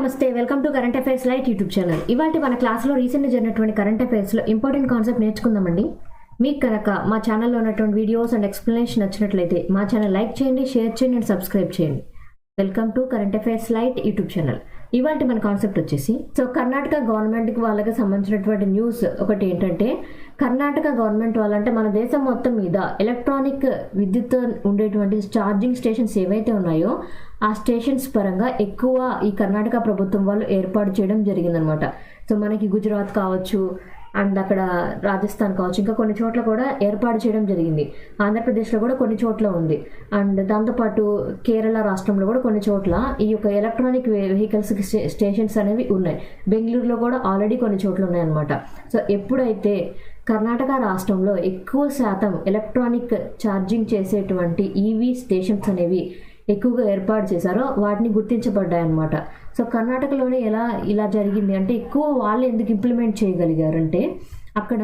నమస్తే, welcome to current affairs light YouTube channel. ఇవాళ మన క్లాస్లో రీసెంట్గా జరిగినటువంటి కరెంట్ అఫైర్స్లో ఇంపార్టెంట్ కాన్సెప్ట్ నేర్చుకుందామండి. మీకు కనుక మా ఛానల్లో ఉన్నటువంటి వీడియోస్ అండ్ ఎక్స్ప్లెనేషన్ నచ్చినట్లయితే మా ఛానల్ లైక్ చేయండి, షేర్ చేయండి అండ్ సబ్స్క్రైబ్ చేయండి. Welcome to current affairs light YouTube channel. ఇవాళ మన కాన్సెప్ట్ వచ్చేసి కర్ణాటక గవర్నమెంట్కి వాళ్ళకి సంబంధించినటువంటి న్యూస్ ఒకటి ఏంటంటే, కర్ణాటక గవర్నమెంట్ వాళ్ళంటే మన దేశం మొత్తం మీద ఎలక్ట్రానిక్ విద్యుత్ ఉండేటువంటి ఛార్జింగ్ స్టేషన్స్ ఏవైతే ఉన్నాయో ఆ స్టేషన్స్ పరంగా ఎక్కువ ఈ కర్ణాటక ప్రభుత్వం వాళ్ళు ఏర్పాటు చేయడం జరిగిందనమాట. సో మనకి గుజరాత్ కావచ్చు అండ్ అక్కడ రాజస్థాన్ కావచ్చు, ఇంకా కొన్ని చోట్ల కూడా ఏర్పాటు చేయడం జరిగింది. ఆంధ్రప్రదేశ్లో కూడా కొన్ని చోట్ల ఉంది. అండ్ దాంతోపాటు కేరళ రాష్ట్రంలో కూడా కొన్ని చోట్ల ఈ యొక్క ఎలక్ట్రానిక్ వెహికల్స్ స్టేషన్స్ అనేవి ఉన్నాయి. బెంగళూరులో కూడా ఆల్రెడీ కొన్ని చోట్ల ఉన్నాయన్నమాట. సో ఎప్పుడైతే కర్ణాటక రాష్ట్రంలో ఎక్కువ శాతం ఎలక్ట్రానిక్ ఛార్జింగ్ చేసేటువంటి ఈవీ స్టేషన్స్ అనేవి ఎక్కువగా ఏర్పాటు చేశారో వాటిని గుర్తించబడ్డాయి అన్నమాట. సో కర్ణాటకలోనే ఇలా జరిగింది అంటే, ఎక్కువ వాళ్ళు ఎందుకు ఇంప్లిమెంట్ చేయగలిగారంటే, అక్కడ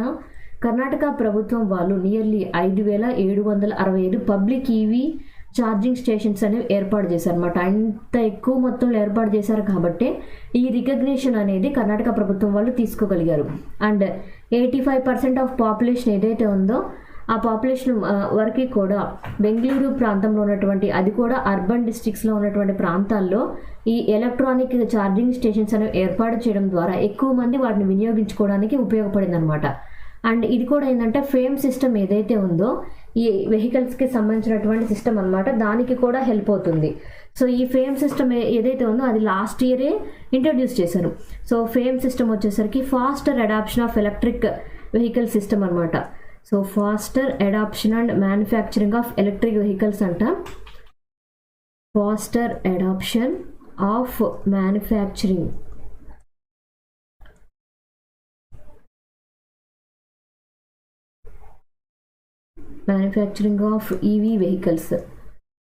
కర్ణాటక ప్రభుత్వం వాళ్ళు nearly 5,765 public EV charging stations అనేవి ఏర్పాటు చేశారు అనమాట. అంత ఎక్కువ మొత్తంలో ఏర్పాటు చేశారు కాబట్టి ఈ రికగ్నిషన్ అనేది కర్ణాటక ప్రభుత్వం వాళ్ళు తీసుకోగలిగారు. అండ్ 85% ఆఫ్ పాపులేషన్ ఏదైతే ఉందో ఆ పాపులేషన్ వరకు కూడా బెంగళూరు ప్రాంతంలో ఉన్నటువంటి, అది కూడా అర్బన్ డిస్ట్రిక్ట్స్లో ఉన్నటువంటి ప్రాంతాల్లో ఈ ఎలక్ట్రానిక్ ఛార్జింగ్ స్టేషన్స్ అనేవి ఏర్పాటు చేయడం ద్వారా ఎక్కువ మంది వాటిని వినియోగించుకోవడానికి ఉపయోగపడింది అనమాట. అండ్ ఇది కూడా ఏంటంటే, ఫేమ్ సిస్టమ్ ఏదైతే ఉందో ఈ వెహికల్స్కి సంబంధించినటువంటి సిస్టమ్ అనమాట, దానికి కూడా హెల్ప్ అవుతుంది. సో ఈ ఫేమ్ సిస్టమ్ ఏదైతే ఉందో అది లాస్ట్ ఇయరే ఇంట్రడ్యూస్ చేశారు. సో ఫేమ్ సిస్టమ్ వచ్చేసరికి faster adoption of electric vehicle system అనమాట. So faster adoption and manufacturing of electric vehicles అంట. Faster adoption of manufacturing of EV vehicles.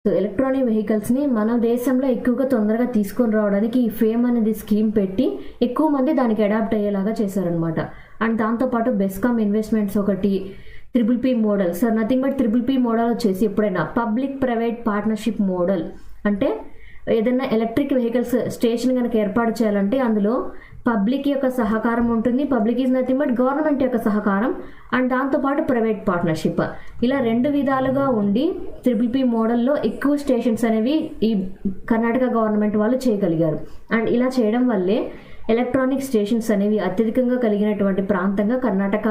So electronic వెహికల్స్ని మన దేశంలో ఎక్కువగా తొందరగా తీసుకొని రావడానికి ఈ ఫేమ్ అనేది స్కీమ్ పెట్టి ఎక్కువ మంది దానికి అడాప్ట్ అయ్యేలాగా చేశారనమాట. అండ్ దాంతోపాటు బెస్కామ్ ఇన్వెస్ట్మెంట్స్ ఒకటి, PPP model. So nothing but PPP model వచ్చేసి ఎప్పుడైనా పబ్లిక్ ప్రైవేట్ పార్ట్నర్షిప్ మోడల్ అంటే, ఏదైనా ఎలక్ట్రిక్ వెహికల్స్ స్టేషన్ కనుక ఏర్పాటు చేయాలంటే అందులో పబ్లిక్ యొక్క సహకారం ఉంటుంది. Public is nothing but government యొక్క సహకారం అండ్ దాంతోపాటు ప్రైవేట్ పార్ట్నర్షిప్, ఇలా రెండు విధాలుగా ఉండి PPP మోడల్లో ఎక్కువ స్టేషన్స్ అనేవి ఈ కర్ణాటక గవర్నమెంట్ వాళ్ళు చేయగలిగారు. అండ్ ఇలా చేయడం వల్లే ఎలక్ట్రానిక్ స్టేషన్స్ అనేవి అత్యధికంగా కలిగినటువంటి ప్రాంతంగా కర్ణాటక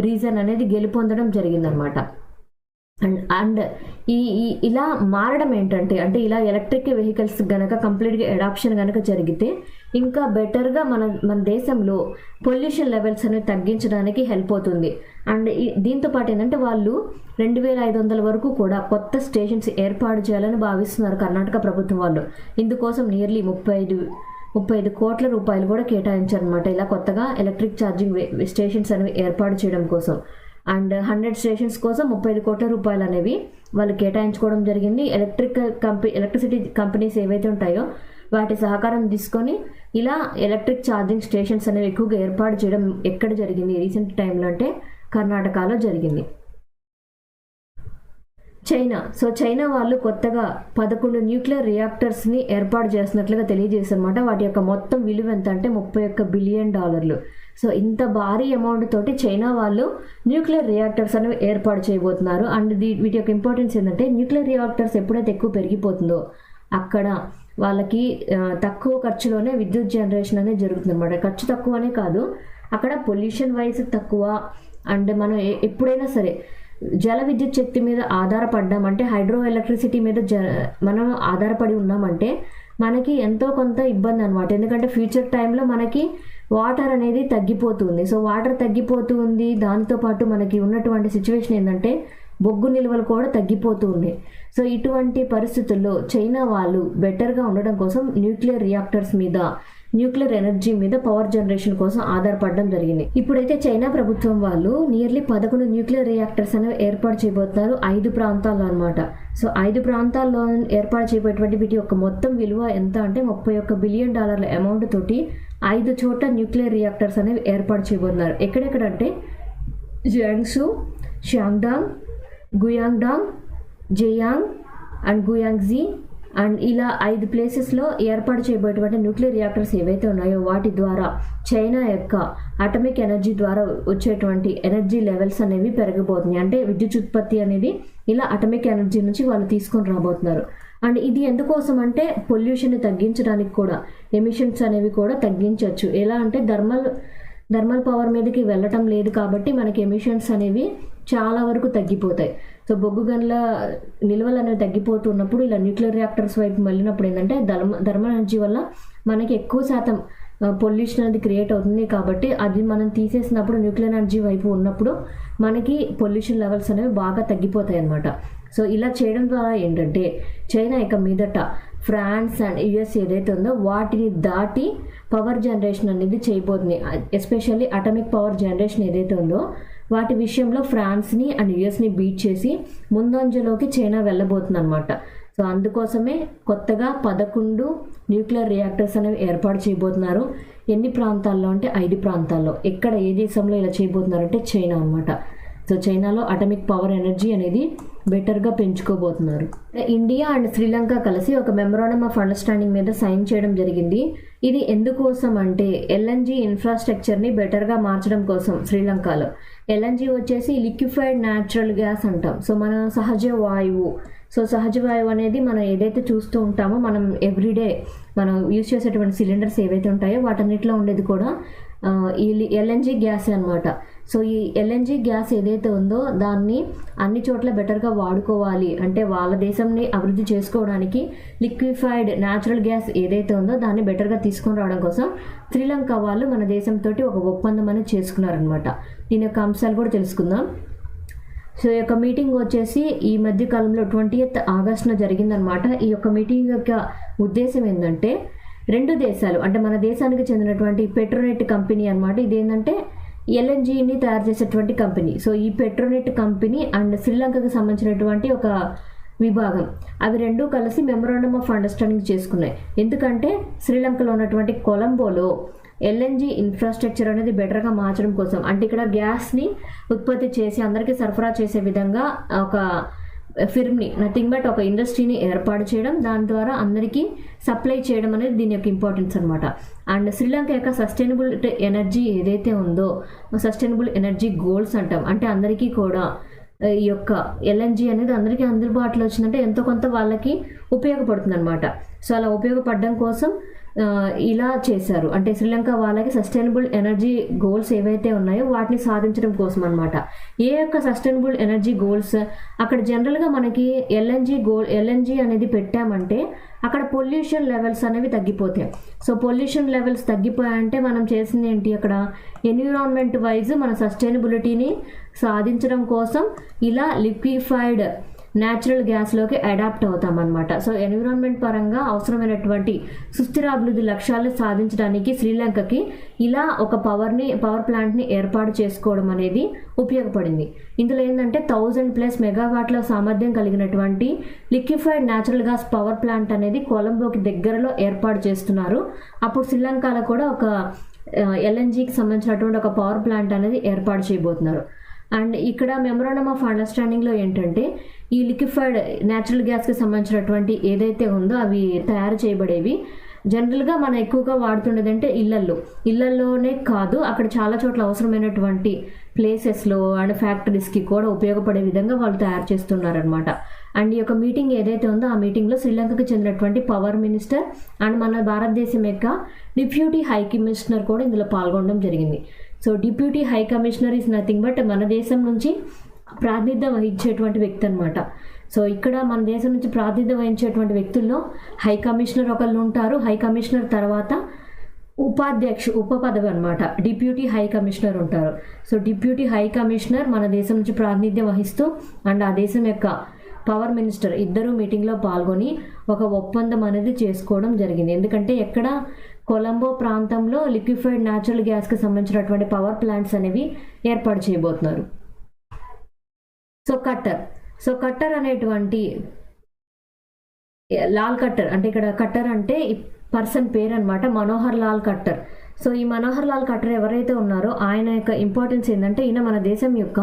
రీజన్ అనేది గెలుపొందడం జరిగిందనమాట. అండ్ ఇలా మారడం ఏంటంటే, అంటే ఇలా ఎలక్ట్రిక్ వెహికల్స్ గనక కంప్లీట్గా అడాప్షన్ కనుక జరిగితే ఇంకా బెటర్గా మన దేశంలో పొల్యూషన్ లెవెల్స్ అనేవి తగ్గించడానికి హెల్ప్ అవుతుంది. అండ్ దీంతో పాటు ఏంటంటే, వాళ్ళు 2,500 వరకు కూడా కొత్త స్టేషన్స్ ఏర్పాటు చేయాలని భావిస్తున్నారు కర్ణాటక ప్రభుత్వం వాళ్ళు. ఇందుకోసం నియర్లీ 35 కోట్ల రూపాయలు కూడా కేటాయించారనమాట, ఇలా కొత్తగా ఎలక్ట్రిక్ ఛార్జింగ్ స్టేషన్స్ అనేవి ఏర్పాటు చేయడం కోసం. అండ్ 100 స్టేషన్స్ కోసం 35 కోట్ల రూపాయలు అనేవి వాళ్ళు కేటాయించుకోవడం జరిగింది. ఎలక్ట్రిసిటీ కంపెనీస్ ఏవైతే ఉంటాయో వాటి సహకారం తీసుకొని ఇలా ఎలక్ట్రిక్ ఛార్జింగ్ స్టేషన్స్ అనేవి ఎక్కువగా ఏర్పాటు చేయడం ఎక్కడ జరిగింది రీసెంట్ టైంలో అంటే, కర్ణాటకలో జరిగింది. చైనా వాళ్ళు కొత్తగా 11 న్యూక్లియర్ రియాక్టర్స్ని ఏర్పాటు చేస్తున్నట్లుగా తెలియజేశారన్నమాట. వాటి యొక్క మొత్తం విలువ ఎంత అంటే $31 బిలియన్. సో ఇంత భారీ అమౌంట్ తోటి చైనా వాళ్ళు న్యూక్లియర్ రియాక్టర్స్ అనేవి ఏర్పాటు చేయబోతున్నారు. అండ్ వీటి యొక్క ఇంపార్టెన్స్ ఏంటంటే, న్యూక్లియర్ రియాక్టర్స్ ఎప్పుడైతే ఎక్కువ పెరిగిపోతుందో అక్కడ వాళ్ళకి తక్కువ ఖర్చులోనే విద్యుత్ జనరేషన్ అనేది జరుగుతుంది అనమాట. ఖర్చు తక్కువనే కాదు, అక్కడ పొల్యూషన్ వైజ్ తక్కువ. అండ్ మనం ఎప్పుడైనా సరే జల విద్యుత్ శక్తి మీద ఆధారపడ్డామంటే, హైడ్రో ఎలక్ట్రిసిటీ మీద మనం ఆధారపడి ఉన్నామంటే మనకి ఎంతో కొంత ఇబ్బంది అనమాట. ఎందుకంటే ఫ్యూచర్ టైంలో మనకి వాటర్ అనేది తగ్గిపోతుంది. సో వాటర్ తగ్గిపోతూ ఉంది, దాంతోపాటు మనకి ఉన్నటువంటి సిచ్యువేషన్ ఏంటంటే బొగ్గు నిల్వలు కూడా తగ్గిపోతూ ఉన్నాయి. సో ఇటువంటి పరిస్థితుల్లో చైనా వాళ్ళు బెటర్గా ఉండడం కోసం న్యూక్లియర్ రియాక్టర్స్ మీద, న్యూక్లియర్ ఎనర్జీ మీద పవర్ జనరేషన్ కోసం ఆధారపడడం జరిగింది. ఇప్పుడైతే చైనా ప్రభుత్వం వాళ్ళు నియర్లీ 11 న్యూక్లియర్ రియాక్టర్స్ అనేవి ఏర్పాటు చేయబోతున్నారు 5 ప్రాంతాల్లో అనమాట. సో 5 ప్రాంతాల్లో ఏర్పాటు చేయబోయేటువంటి వీటి యొక్క మొత్తం విలువ ఎంత అంటే $31 బిలియన్ అమౌంట్ తోటి 5 చోట్ల న్యూక్లియర్ రియాక్టర్స్ అనేవి ఏర్పాటు చేయబోతున్నారు. ఎక్కడెక్కడంటే జియాంగ్సు, షాంగ్డాంగ్, గుయాంగ్డాంగ్, జేయాంగ్ అండ్ గుయాంగ్జీ, అండ్ ఇలా 5 ప్లేసెస్లో ఏర్పాటు చేయబోయేటువంటి న్యూక్లియర్ రియాక్టర్స్ ఏవైతే ఉన్నాయో వాటి ద్వారా చైనా యొక్క అటమిక్ ఎనర్జీ ద్వారా వచ్చేటువంటి ఎనర్జీ లెవెల్స్ అనేవి పెరగబోతున్నాయి. అంటే విద్యుత్ ఉత్పత్తి అనేది ఇలా అటమిక్ ఎనర్జీ నుంచి వాళ్ళు తీసుకొని రాబోతున్నారు. అండ్ ఇది ఎందుకోసం అంటే పొల్యూషన్ తగ్గించడానికి కూడా, ఎమిషన్స్ అనేవి కూడా తగ్గించవచ్చు. ఎలా అంటే థర్మల్ పవర్ మీదకి వెళ్ళటం లేదు కాబట్టి మనకి ఎమిషన్స్ అనేవి చాలా వరకు తగ్గిపోతాయి. సో బొగ్గు గనుల నిల్వలు అనేవి తగ్గిపోతున్నప్పుడు ఇలా న్యూక్లియర్ రియాక్టర్స్ వైపు వెళ్ళినప్పుడు ఏంటంటే థర్మల్ ఎనర్జీ వల్ల మనకి ఎక్కువ శాతం పొల్యూషన్ అనేది క్రియేట్ అవుతుంది. కాబట్టి అది మనం తీసేసినప్పుడు న్యూక్లియర్ ఎనర్జీ వైపు ఉన్నప్పుడు మనకి పొల్యూషన్ లెవెల్స్ అనేవి బాగా తగ్గిపోతాయి అన్నమాట. సో ఇలా చేయడం ద్వారా ఏంటంటే చైనా ఇక మీదట ఫ్రాన్స్ అండ్ యుఎస్ ఏదైతే ఉందో వాటిని దాటి పవర్ జనరేషన్ అనేది చేయబోతుంది. ఎస్పెషల్లీ అటమిక్ పవర్ జనరేషన్ ఏదైతే ఉందో వాటి విషయంలో ఫ్రాన్స్ని అండ్ యుఎస్ని బీట్ చేసి ముందంజలోకి చైనా వెళ్ళబోతుంది అనమాట. సో అందుకోసమే కొత్తగా 11 న్యూక్లియర్ రియాక్టర్స్ అనేవి ఏర్పాటు చేయబోతున్నారు. ఎన్ని ప్రాంతాల్లో అంటే 5 ప్రాంతాల్లో. ఎక్కడ ఏ దేశంలో ఇలా చేయబోతున్నారంటే చైనా అనమాట. సో చైనాలో అటమిక్ పవర్ ఎనర్జీ అనేది బెటర్గా పెంచుకోబోతున్నారు. ఇండియా అండ్ శ్రీలంక కలిసి ఒక మెమోరాండం ఆఫ్ అండర్స్టాండింగ్ మీద సైన్ చేయడం జరిగింది. ఇది ఎందుకోసం అంటే ఎల్ఎన్జీ ఇన్ఫ్రాస్ట్రక్చర్ని బెటర్గా మార్చడం కోసం. శ్రీలంకలో ఎల్ఎన్జీ వచ్చేసి లిక్విఫైడ్ న్యాచురల్ గ్యాస్ అంటాం. సో మన సహజ వాయువు. సో సహజ వాయువు అనేది మనం ఏదైతే చూస్తూ ఉంటామో మనం ఎవ్రీడే మనం యూజ్ చేసేటువంటి సిలిండర్స్ ఏవైతే ఉంటాయో వాటన్నిటిలో ఉండేది కూడా ఈ ఎల్ఎన్జీ గ్యాస్ అనమాట. సో ఈ ఎల్ఎన్జీ గ్యాస్ ఏదైతే ఉందో దాన్ని అన్ని చోట్ల బెటర్గా వాడుకోవాలి అంటే వాళ్ళ దేశంని అభివృద్ధి చేసుకోవడానికి లిక్విఫైడ్ న్యాచురల్ గ్యాస్ ఏదైతే ఉందో దాన్ని బెటర్గా తీసుకొని రావడం కోసం శ్రీలంక వాళ్ళు మన దేశంతో ఒక ఒప్పందం అనేది చేసుకున్నారనమాట. దీని యొక్క అంశాలు కూడా తెలుసుకుందాం. సో ఈ యొక్క మీటింగ్ వచ్చేసి ఈ మధ్య కాలంలో 20th ఆగస్టున జరిగిందనమాట. ఈ యొక్క మీటింగ్ యొక్క ఉద్దేశం ఏంటంటే 2 దేశాలు అంటే మన దేశానికి చెందినటువంటి పెట్రోనెట్ కంపెనీ అనమాట. ఇదేంటంటే ఎల్ఎన్జీని తయారు చేసేటువంటి కంపెనీ. సో ఈ పెట్రోనెట్ కంపెనీ అండ్ శ్రీలంకకు సంబంధించినటువంటి ఒక విభాగం అవి 2 కలిసి మెమోరాండం ఆఫ్ అండర్స్టాండింగ్ చేసుకున్నాయి. ఎందుకంటే శ్రీలంకలో ఉన్నటువంటి కొలంబోలో ఎల్ఎన్జీ ఇన్ఫ్రాస్ట్రక్చర్ అనేది బెటర్గా మార్చడం కోసం. అంటే ఇక్కడ గ్యాస్ని ఉత్పత్తి చేసి అందరికీ సరఫరా చేసే విధంగా ఒక ఫిర్మ్ని నథింగ్ బట్ ఒక ఇండస్ట్రీని ఏర్పాటు చేయడం, దాని ద్వారా అందరికీ సప్లై చేయడం అనేది దీని యొక్క ఇంపార్టెన్స్ అనమాట. అండ్ శ్రీలంక యొక్క సస్టైనబుల్ ఎనర్జీ ఏదైతే ఉందో సస్టైనబుల్ ఎనర్జీ గోల్స్ అంటాం. అంటే అందరికీ కూడా ఈ యొక్క ఎల్ఎన్జీ అనేది అందరికీ అందుబాటులో వచ్చిందంటే ఎంతో కొంత వాళ్ళకి ఉపయోగపడుతుంది అనమాట. సో అలా ఉపయోగపడడం కోసం ఇలా చేశారు. అంటే శ్రీలంక వాళ్ళకి సస్టైనబుల్ ఎనర్జీ గోల్స్ ఏవైతే ఉన్నాయో వాటిని సాధించడం అనమాట. ఏ యొక్క సస్టైనబుల్ ఎనర్జీ గోల్స్ అక్కడ జనరల్గా మనకి ఎల్ఎన్జీ అనేది పెట్టామంటే అక్కడ పొల్యూషన్ లెవెల్స్ అనేవి తగ్గిపోతాయి. సో పొల్యూషన్ లెవెల్స్ తగ్గిపోయాయంటే మనం చేసింది ఏంటి, అక్కడ ఎన్విరాన్మెంట్ వైజ్ మన సస్టైనబిలిటీని సాధించడం కోసం ఇలా లిక్విఫైడ్ న్యాచురల్ గ్యాస్లోకి అడాప్ట్ అవుతాం అనమాట. సో ఎన్విరాన్మెంట్ పరంగా అవసరమైనటువంటి సుస్థిర అభివృద్ధి లక్ష్యాలను సాధించడానికి శ్రీలంకకి ఇలా ఒక పవర్ ప్లాంట్ని ఏర్పాటు చేసుకోవడం అనేది ఉపయోగపడింది. ఇందులో ఏంటంటే 1000+ మెగావాట్ల సామర్థ్యం కలిగినటువంటి liquefied natural gas power plant అనేది కొలంబోకి దగ్గరలో ఏర్పాటు చేస్తున్నారు. అప్పుడు శ్రీలంకలో కూడా ఒక ఎల్ఎన్జీకి సంబంధించినటువంటి ఒక పవర్ ప్లాంట్ అనేది ఏర్పాటు చేయబోతున్నారు. అండ్ ఇక్కడ మెమోరాండం ఆఫ్ అండర్స్టాండింగ్లో ఏంటంటే ఈ లిక్విఫైడ్ న్యాచురల్ గ్యాస్కి సంబంధించినటువంటి ఏదైతే ఉందో అవి తయారు చేయబడేవి జనరల్గా మనం ఎక్కువగా వాడుతుండేది అంటే ఇళ్లల్లోనే కాదు, అక్కడ చాలా చోట్ల అవసరమైనటువంటి ప్లేసెస్లో అండ్ ఫ్యాక్టరీస్కి కూడా ఉపయోగపడే విధంగా వాళ్ళు తయారు చేస్తున్నారనమాట. అండ్ ఈ యొక్క మీటింగ్ ఏదైతే ఉందో ఆ మీటింగ్లో శ్రీలంకకి చెందినటువంటి పవర్ మినిస్టర్ అండ్ మన భారతదేశం యొక్క డిప్యూటీ హై కమిషనర్ కూడా ఇందులో పాల్గొనడం జరిగింది. So deputy high commissioner is nothing but మన దేశం నుంచి ప్రాతినిధ్యం వహించేటువంటి వ్యక్తి అనమాట. సో ఇక్కడ మన దేశం నుంచి ప్రాతినిధ్యం వహించేటువంటి వ్యక్తుల్లో హై కమిషనర్ ఒకళ్ళు ఉంటారు. హై కమిషనర్ తర్వాత ఉప పదవి అనమాట డిప్యూటీ హై కమిషనర్ ఉంటారు. సో డిప్యూటీ హై కమిషనర్ మన దేశం నుంచి ప్రాతినిధ్యం వహిస్తూ అండ్ ఆ దేశం యొక్క పవర్ మినిస్టర్ ఇద్దరు మీటింగ్లో పాల్గొని ఒక ఒప్పందం అనేది చేసుకోవడం జరిగింది. ఎందుకంటే ఎక్కడ కొలంబో ప్రాంతంలో లిక్విఫైడ్ న్యాచురల్ గ్యాస్కి సంబంధించినటువంటి పవర్ ప్లాంట్స్ అనేవి ఏర్పాటు చేయబోతున్నారు. సో కట్టర్ అనేటువంటి లాల్ కట్టర్ అంటే ఇక్కడ కట్టర్ అంటే పర్సన్ పేరు అనమాట, మనోహర్ లాల్ కట్టర్. సో ఈ మనోహర్ లాల్ కట్టర్ ఎవరైతే ఉన్నారో ఆయన యొక్క ఇంపార్టెన్స్ ఏంటంటే ఈయన మన దేశం యొక్క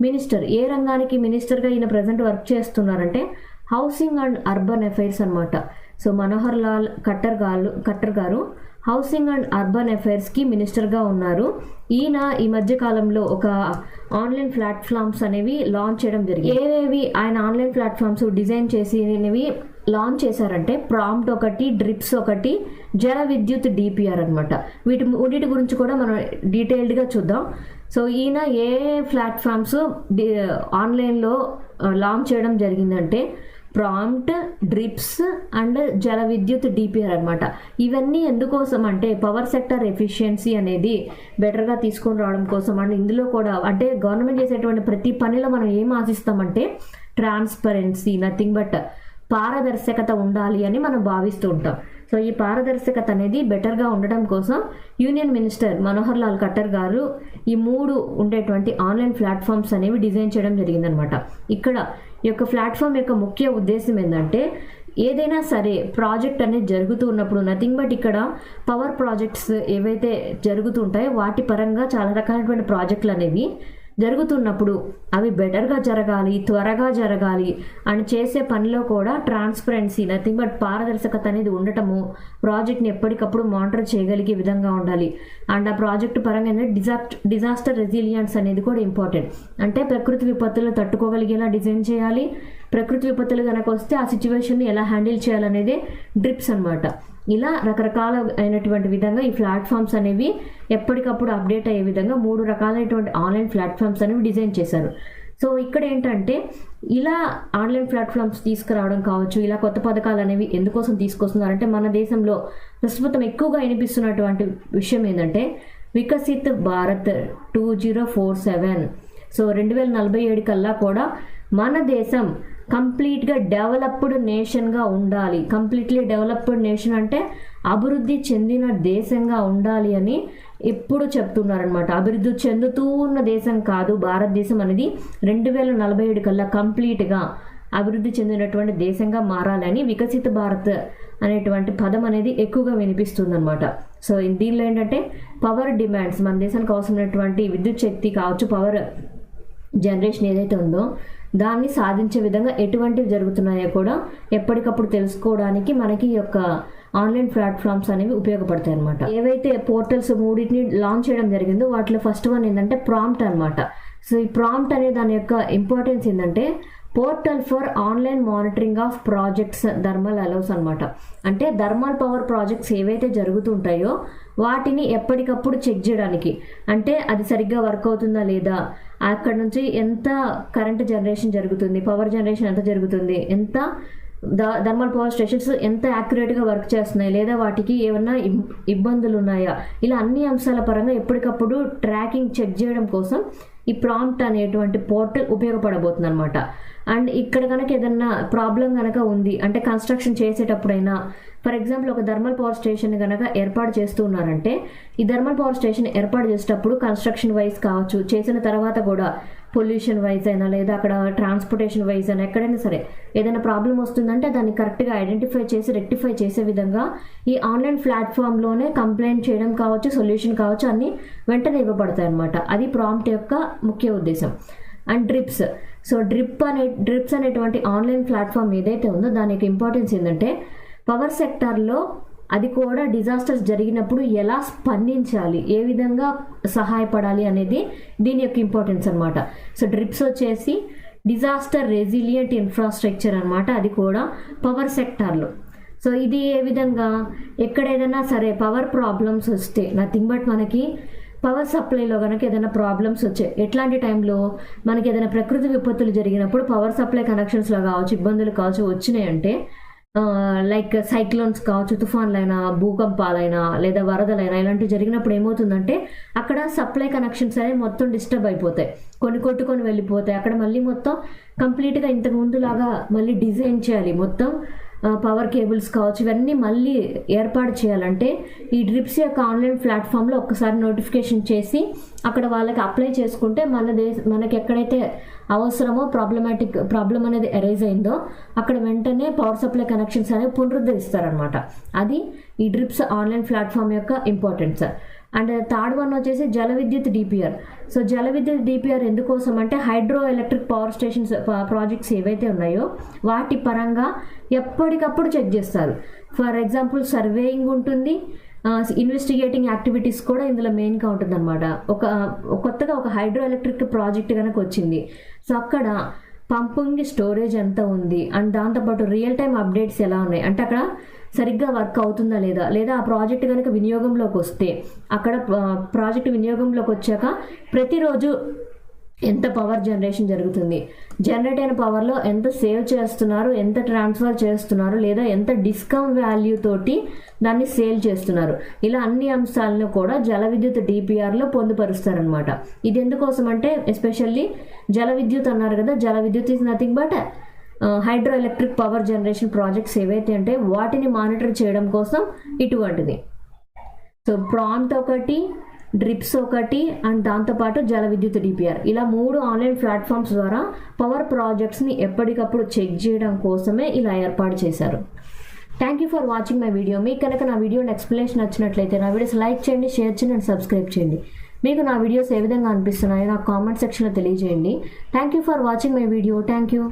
మినిస్టర్. ఏ రంగానికి మినిస్టర్గా ఈయన ప్రజెంట్ వర్క్ చేస్తున్నారంటే హౌసింగ్ అండ్ అర్బన్ అఫైర్స్ అనమాట. సో మనోహర్ లాల్ ఖట్టర్ గారు హౌసింగ్ అండ్ అర్బన్ అఫైర్స్కి మినిస్టర్గా ఉన్నారు. ఈయన ఈ మధ్య కాలంలో ఒక ఆన్లైన్ ప్లాట్ఫామ్స్ అనేవి లాంచ్ చేయడం జరిగింది. ఏవేవి ఆయన ఆన్లైన్ ప్లాట్ఫామ్స్ డిజైన్ చేసినవి లాంచ్ చేశారంటే ప్రాంప్ట్ ఒకటి, డ్రిప్స్ ఒకటి, జల విద్యుత్ డిపిఆర్ అనమాట. వీటి గురించి కూడా మనం డీటెయిల్డ్గా చూద్దాం. సో ఈయన ఏ ప్లాట్ఫామ్స్ ఆన్లైన్లో లాంచ్ చేయడం జరిగిందంటే ప్రాంప్ట్, డ్రిప్స్ అండ్ జల విద్యుత్ డిపిఆర్ అనమాట. ఇవన్నీ ఎందుకోసం అంటే పవర్ సెక్టర్ ఎఫిషియన్సీ అనేది బెటర్గా తీసుకొని రావడం కోసం. అండ్ ఇందులో కూడా అంటే గవర్నమెంట్ చేసేటువంటి ప్రతి పనిలో మనం ఏం ఆశిస్తామంటే ట్రాన్స్పరెన్సీ, నథింగ్ బట్ పారదర్శకత ఉండాలి అని మనం భావిస్తూ ఉంటాం. సో ఈ పారదర్శకత అనేది బెటర్గా ఉండడం కోసం యూనియన్ మినిస్టర్ మనోహర్ లాల్ ఖట్టర్ గారు ఈ 3 ఉండేటువంటి ఆన్లైన్ ప్లాట్ఫామ్స్ అనేవి డిజైన్ చేయడం జరిగిందనమాట. ఇక్కడ ఈ యొక్క ప్లాట్ఫామ్ యొక్క ముఖ్య ఉద్దేశం ఏంటంటే ఏదైనా సరే ప్రాజెక్ట్ అనేది జరుగుతూ ఉన్నప్పుడు నథింగ్ బట్ ఇక్కడ పవర్ ప్రాజెక్ట్స్ ఏవైతే జరుగుతుంటాయో వాటి పరంగా చాలా రకాలైనటువంటి ప్రాజెక్టులు అనేవి జరుగుతున్నప్పుడు అవి బెటర్గా జరగాలి, త్వరగా జరగాలి అని చేసే పనిలో కూడా ట్రాన్స్పరెన్సీ, నథింగ్ బట్ పారదర్శకత అనేది ఉండటము, ప్రాజెక్ట్ని ఎప్పటికప్పుడు మానిటర్ చేయగలిగే విధంగా ఉండాలి. అండ్ ఆ ప్రాజెక్టు పరంగా ఏంటంటే డిజాస్టర్ రెసిలియన్స్ అనేది కూడా ఇంపార్టెంట్. అంటే ప్రకృతి విపత్తులు తట్టుకోగలిగేలా డిజైన్ చేయాలి. ప్రకృతి విపత్తులు కనుక వస్తే ఆ సిచ్యువేషన్ని ఎలా హ్యాండిల్ చేయాలనేదే డ్రిప్స్ అనమాట. ఇలా రకరకాల అయినటువంటి విధంగా ఈ ప్లాట్ఫామ్స్ అనేవి ఎప్పటికప్పుడు అప్డేట్ అయ్యే విధంగా 3 రకాలైనటువంటి ఆన్లైన్ ప్లాట్ఫామ్స్ అనేవి డిజైన్ చేశారు. సో ఇక్కడ ఏంటంటే ఇలా ఆన్లైన్ ప్లాట్ఫామ్స్ తీసుకురావడం కావచ్చు, ఇలా కొత్త పథకాలు అనేవి ఎందుకోసం తీసుకొస్తున్నారంటే మన దేశంలో ప్రస్తుతం ఎక్కువగా వినిపిస్తున్నటువంటి విషయం ఏంటంటే వికసిత్ భారత్ 2047. సో 2047 కల్లా కూడా మన దేశం కంప్లీట్గా డెవలప్డ్ నేషన్గా ఉండాలి. కంప్లీట్లీ డెవలప్డ్ నేషన్ అంటే అభివృద్ధి చెందిన దేశంగా ఉండాలి అని ఎప్పుడు చెప్తున్నారనమాట. అభివృద్ధి చెందుతూ ఉన్న దేశం కాదు భారతదేశం అనేది. 2047 కల్లా కంప్లీట్గా అభివృద్ధి చెందినటువంటి దేశంగా మారాలని వికసిత భారత్ అనేటువంటి పదం అనేది ఎక్కువగా వినిపిస్తుంది అనమాట. సో దీనిలో ఏంటంటే పవర్ డిమాండ్స్, మన దేశానికి అవసరమైనటువంటి విద్యుత్ శక్తి కావచ్చు, పవర్ జనరేషన్ ఏదైతే ఉందో దాన్ని సాధించే విధంగా ఎటువంటివి జరుగుతున్నాయో కూడా ఎప్పటికప్పుడు తెలుసుకోవడానికి మనకి ఈ యొక్క ఆన్లైన్ ప్లాట్ఫామ్స్ అనేవి ఉపయోగపడతాయి అనమాట. ఏవైతే పోర్టల్స్ 3 లాంచ్ చేయడం జరిగిందో వాటిలో ఫస్ట్ వన్ ఏంటంటే ప్రాంప్ట్ అనమాట. సో ఈ ప్రాంప్ట్ అనే దాని యొక్క ఇంపార్టెన్స్ ఏంటంటే portal for online monitoring of projects thermal allows అనమాట. అంటే థర్మల్ పవర్ ప్రాజెక్ట్స్ ఏవైతే జరుగుతుంటాయో వాటిని ఎప్పటికప్పుడు చెక్ చేయడానికి, అంటే అది సరిగ్గా వర్క్ అవుతుందా లేదా, అక్కడ నుంచి ఎంత కరెంట్ జనరేషన్ జరుగుతుంది, పవర్ జనరేషన్ ఎంత జరుగుతుంది, ఎంత థర్మల్ పవర్ స్టేషన్స్ ఎంత యాక్యురేట్గా వర్క్ చేస్తున్నాయి, లేదా వాటికి ఏమన్నా ఇబ్బందులు ఉన్నాయా, ఇలా అన్ని అంశాల పరంగా ఎప్పటికప్పుడు ట్రాకింగ్ చెక్ చేయడం కోసం ఈ ప్రాంప్ట్ అనేటువంటి పోర్టల్ ఉపయోగపడబోతుంది అనమాట. అండ్ ఇక్కడ కనుక ఏదన్నా ప్రాబ్లం కనుక ఉంది అంటే కన్స్ట్రక్షన్ చేసేటప్పుడైనా, ఫర్ ఎగ్జాంపుల్ ఒక థర్మల్ పవర్ స్టేషన్ కనుక ఏర్పాటు చేస్తూ ఉన్నారంటే ఈ థర్మల్ పవర్ స్టేషన్ ఏర్పాటు చేసేటప్పుడు కన్స్ట్రక్షన్ వైజ్ కావచ్చు, చేసిన తర్వాత కూడా పొల్యూషన్ వైజ్ అయినా లేదా అక్కడ ట్రాన్స్పోర్టేషన్ వైజ్ అయినా ఎక్కడైనా సరే ఏదైనా ప్రాబ్లం వస్తుందంటే దాన్ని కరెక్ట్గా ఐడెంటిఫై చేసి రెక్టిఫై చేసే విధంగా ఈ ఆన్లైన్ ప్లాట్ఫామ్లోనే కంప్లైంట్ చేయడం కావచ్చు, సొల్యూషన్ కావచ్చు, అన్నీ వెంటనే ఇవ్వబడతాయి అనమాట. అది ప్రాంప్ట్ యొక్క ముఖ్య ఉద్దేశం. And drips. సో డ్రిప్స్ అనేటువంటి ఆన్లైన్ ప్లాట్ఫామ్ ఏదైతే ఉందో దాని యొక్క ఇంపార్టెన్స్ ఏంటంటే పవర్ సెక్టార్లో అది కూడా డిజాస్టర్స్ జరిగినప్పుడు ఎలా స్పందించాలి, ఏ విధంగా సహాయపడాలి అనేది దీని యొక్క ఇంపార్టెన్స్ అనమాట. సో డ్రిప్స్ వచ్చేసి డిజాస్టర్ రెసిలియంట్ ఇన్ఫ్రాస్ట్రక్చర్ అనమాట, అది కూడా పవర్ సెక్టార్లో. సో ఇది ఏ విధంగా ఎక్కడ ఏదైనా సరే పవర్ ప్రాబ్లమ్స్ వస్తే నథింగ్ బట్ మనకి పవర్ సప్లైలో కనుక ఏదైనా ప్రాబ్లమ్స్ వచ్చాయి, ఎట్లాంటి టైంలో మనకి ఏదైనా ప్రకృతి విపత్తులు జరిగినప్పుడు పవర్ సప్లై కనెక్షన్స్లో కావచ్చు, ఇబ్బందులు కావచ్చు వచ్చినాయంటే లైక్ సైక్లోన్స్ కావచ్చు, తుఫాన్లైనా, భూకంపాలైనా లేదా వరదలైనా ఇలాంటివి జరిగినప్పుడు ఏమవుతుందంటే అక్కడ సప్లై కనెక్షన్స్ అనేవి మొత్తం డిస్టర్బ్ అయిపోతాయి, కొన్ని కొట్టుకొని వెళ్ళిపోతాయి. అక్కడ మళ్ళీ మొత్తం కంప్లీట్గా ఇంతకు ముందులాగా మళ్ళీ డిజైన్ చేయాలి, మొత్తం పవర్ కేబుల్స్ కావచ్చు ఇవన్నీ మళ్ళీ ఏర్పాటు చేయాలంటే ఈ డ్రిప్స్ యొక్క ఆన్లైన్ ప్లాట్ఫామ్లో ఒక్కసారి నోటిఫికేషన్ చేసి అక్కడ వాళ్ళకి అప్లై చేసుకుంటే మనకి ఎక్కడైతే అవసరమో ప్రాబ్లం అనేది అరైజ్ అయిందో అక్కడ వెంటనే పవర్ సప్లై కనెక్షన్స్ అనేవి పునరుద్ధరిస్తారనమాట. అది ఈ డ్రిప్స్ ఆన్లైన్ ప్లాట్ఫామ్ యొక్క ఇంపార్టెన్స్. అండ్ థర్డ్ వన్ వచ్చేసి జల విద్యుత్ డిపిఆర్. సో జల విద్యుత్ డిపిఆర్ ఎందుకోసం అంటే hydro electric power stations projects ఏవైతే ఉన్నాయో వాటి పరంగా ఎప్పటికప్పుడు చెక్ చేస్తారు. ఫర్ ఎగ్జాంపుల్ సర్వేయింగ్ ఉంటుంది, ఇన్వెస్టిగేటింగ్ యాక్టివిటీస్ కూడా ఇందులో మెయిన్గా ఉంటుంది అనమాట. కొత్తగా ఒక హైడ్రో ఎలక్ట్రిక్ ప్రాజెక్ట్ కనుక వచ్చింది, సో అక్కడ పంపింగ్ స్టోరేజ్ ఎంత ఉంది అండ్ దాంతోపాటు రియల్ టైం అప్డేట్స్ ఎలా ఉన్నాయి అంటే అక్కడ సరిగ్గా వర్క్ అవుతుందా లేదా ఆ ప్రాజెక్ట్ కనుక వినియోగంలోకి వస్తే అక్కడ ప్రాజెక్ట్ వినియోగంలోకి వచ్చాక ప్రతిరోజు ఎంత పవర్ జనరేషన్ జరుగుతుంది, జనరేట్ అయిన పవర్లో ఎంత సేవ్ చేస్తున్నారు, ఎంత ట్రాన్స్ఫర్ చేస్తున్నారు, లేదా ఎంత డిస్కౌంట్ వాల్యూ తోటి దాన్ని సేల్ చేస్తున్నారు, ఇలా అన్ని అంశాలను కూడా జల విద్యుత్ డిపిఆర్లో పొందుపరుస్తారనమాట. ఇది ఎందుకోసం అంటే ఎస్పెషల్లీ జల విద్యుత్ అన్నారు కదా, జల విద్యుత్ is nothing but hydro electric power generation projects ఏవైతే అంటే వాటిని మానిటర్ చేయడం కోసం ఇటువంటిది. సో ప్రాంప్ట్ ఒకటి, డ్రిప్స్ ఒకటి అండ్ దాంతోపాటు జల విద్యుత్ డిపిఆర్, ఇలా 3 ఆన్లైన్ ప్లాట్ఫామ్స్ ద్వారా పవర్ ప్రాజెక్ట్స్ని ఎప్పటికప్పుడు చెక్ చేయడం కోసమే ఇలా ఏర్పాటు చేశారు. Thank you for watching my video. మీకు కనుక నా వీడియో ఎక్స్ప్లెనేషన్ నచ్చినట్లయితే నా వీడియోస్ లైక్ చేయండి, షేర్ చేయండి అండ్ సబ్స్క్రైబ్ చేయండి. మీకు నా వీడియోస్ ఏ విధంగా అనిపిస్తున్నాయో నాకు కామెంట్ సెక్షన్లో తెలియజేయండి. Thank you for watching my video. Thank you.